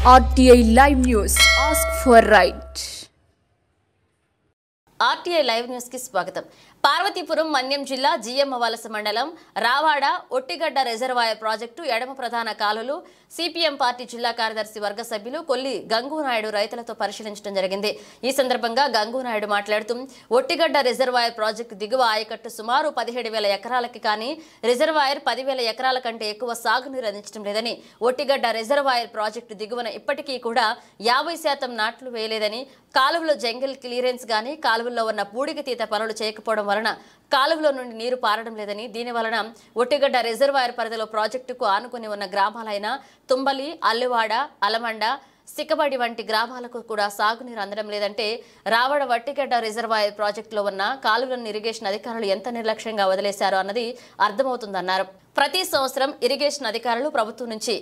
RTI Live News. Ask for right. RTI live news కి స్వాగతం. పార్వతీపురం మన్యం జిల్లా జిఎమ్మవలస మండలం రావాడ ఒట్టిగడ్డ రిజర్వాయర్ ప్రాజెక్టు ఎడమ ప్రధాన కాలువలు సిపిఎం పార్టీ జిల్లా కార్యదర్శి వర్గ సభ్యులు కొల్లి గంగూనాయుడు రైతులతో పరిశీలించడం జరిగింది. ఈ సందర్భంగా గంగూనాయుడు మాట్లాడుతూ ఒట్టిగడ్డ రిజర్వాయర్ ప్రాజెక్టు దిగువ ఆయకట్టు సుమారు 17,000 ఎకరాలకి కానీ రిజర్వాయర్ 10,000 ఎకరాల కంటే ఎక్కువ సాగునీరు అందించడం లేదని, ఒట్టిగడ్డ రిజర్వాయర్ ప్రాజెక్టు దిగువన ఇప్పటికీ కూడా 50% నాట్లు వేయలేదని, కాలువలో జంగిల్ క్లియరెన్స్ గానీ కాలువల్లో ఉన్న పూడిక తీత పనులు చేయకపోవడం వలన కాలువలో నుండి నీరు పారడం లేదని, దీని వలన ఒట్టిగడ్డ రిజర్వాయర్ పరిధిలో ప్రాజెక్టుకు ఆనుకుని ఉన్న గ్రామాలైన తుంబలి, అల్లువాడ, అలమండ, సికబడి వంటి గ్రామాలకు కూడా సాగునీరు అందడం లేదంటే రావడ ఒట్టిగడ్డ రిజర్వాయర్ ప్రాజెక్టులో ఉన్న కాలువలను ఇరిగేషన్ అధికారులు ఎంత నిర్లక్ష్యంగా వదిలేశారో అన్నది అర్థమవుతుందన్నారు. ప్రతి సంవత్సరం ఇరిగేషన్ అధికారులు ప్రభుత్వం నుంచి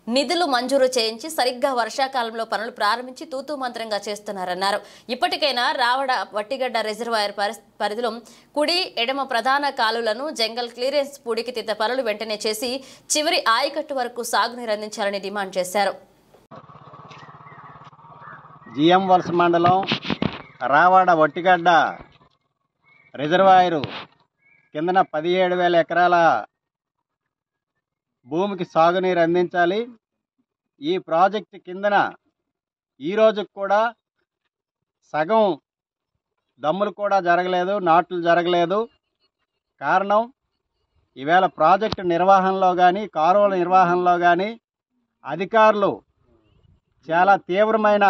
నిధులు మంజూరు చేయించి సరిగ్గా వర్షాకాలంలో పనులు ప్రారంభించి తూతూ మంత్రంగా చేస్తున్నారన్నారు. ఇప్పటికైనా రావడ ఒట్టిగడ్డ రిజర్వాయర్ పరిధిలో కుడి ఎడమ ప్రధాన కాలువలను జంగల్ క్లియరెన్స్ పూడికితీత పనులు వెంటనే చేసి చివరి ఆయకట్టు వరకు సాగునీరు అందించాలని డిమాండ్ చేశారు. జిఎమ్మవలస మండలం రావాడ ఒట్టిగడ్డ రిజర్వాయరు కిందన 17,000 ఎకరాల భూమికి సాగునీరు అందించాలి. ఈ ప్రాజెక్టు కిందన ఈరోజు కూడా సగం దమ్ములు కూడా జరగలేదు, నాట్లు జరగలేదు. కారణం ఈవేళ ప్రాజెక్టు నిర్వహణలో కానీ కాలువల నిర్వహణలో కానీ అధికారులు చాలా తీవ్రమైన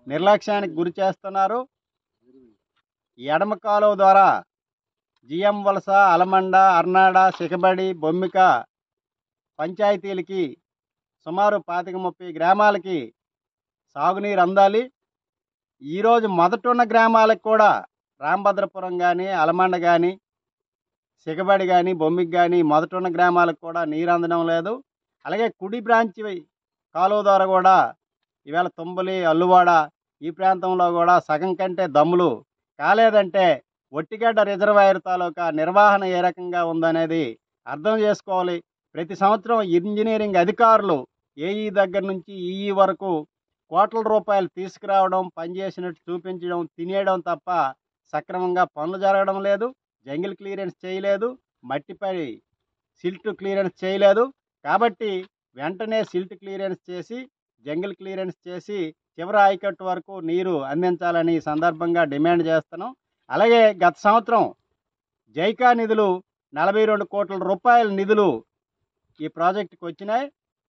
నిర్లక్ష్యానికి గురి చేస్తున్నారు. ఎడమ కాలువ ద్వారా జిఎమ్మవలస, అలమండ, అర్నాడ, సికబడి, బొమ్మిక పంచాయతీలకి సుమారు 25-30 గ్రామాలకి సాగునీరు అందాలి. ఈరోజు మొదటున్న గ్రామాలకు కూడా రాంభద్రపురం కానీ, అలమండ కానీ, సికబడి కానీ, బొమ్మికి కానీ మొదటున్న గ్రామాలకు కూడా నీరు అందడం లేదు. అలాగే కుడి బ్రాంచ్ కాలువ ద్వారా కూడా ఈవేళ తుంబలి, అల్లువాడ ఈ ప్రాంతంలో కూడా సగం కంటే దమ్ములు కాలేదంటే ఒట్టిగడ్డ రిజర్వాయర్ తాలూకా నిర్వహణ ఏ రకంగా ఉందనేది అర్థం చేసుకోవాలి. ప్రతి సంవత్సరం ఇంజనీరింగ్ అధికారులు ఏఈ దగ్గర నుంచి ఈఈ వరకు కోట్ల రూపాయలు తీసుకురావడం, పనిచేసినట్టు చూపించడం, తినేయడం తప్ప సక్రమంగా పనులు జరగడం లేదు. జంగిల్ క్లియరెన్స్ చేయలేదు, మట్టిపై సిల్ట్ క్లియరెన్స్ చేయలేదు. కాబట్టి వెంటనే సిల్ట్ క్లియరెన్స్ చేసి, జంగిల్ క్లియరెన్స్ చేసి చివరి ఆయకట్టు వరకు నీరు అందించాలని ఈ సందర్భంగా డిమాండ్ చేస్తున్నాం. అలాగే గత సంవత్సరం జైకా నిధులు 42 కోట్ల రూపాయల నిధులు ఈ ప్రాజెక్టుకి వచ్చినాయి.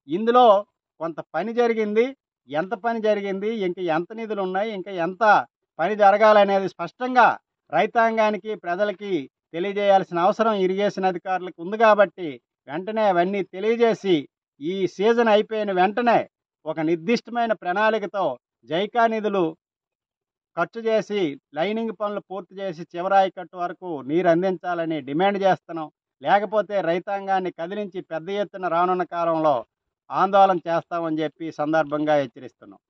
ఇందులో కొంత పని జరిగింది. ఎంత పని జరిగింది, ఇంకా ఎంత నిధులు ఉన్నాయి, ఇంకా ఎంత పని జరగాలనేది స్పష్టంగా రైతాంగానికి, ప్రజలకి తెలియజేయాల్సిన అవసరం ఇరిగేషన్ అధికారులకు ఉంది. కాబట్టి వెంటనే అవన్నీ తెలియజేసి ఈ సీజన్ అయిపోయిన వెంటనే ఒక నిర్దిష్టమైన ప్రణాళికతో జైకా నిధులు ఖర్చు చేసి లైనింగ్ పనులు పూర్తి చేసి చివరి ఆయకట్టు వరకు నీరు అందించాలని డిమాండ్ చేస్తున్నాం. లేకపోతే రైతాంగాన్ని కదిలించి పెద్ద ఎత్తున రానున్న కాలంలో ఆందోళన చేస్తామని చెప్పి సందర్భంగా హెచ్చరిస్తున్నాం.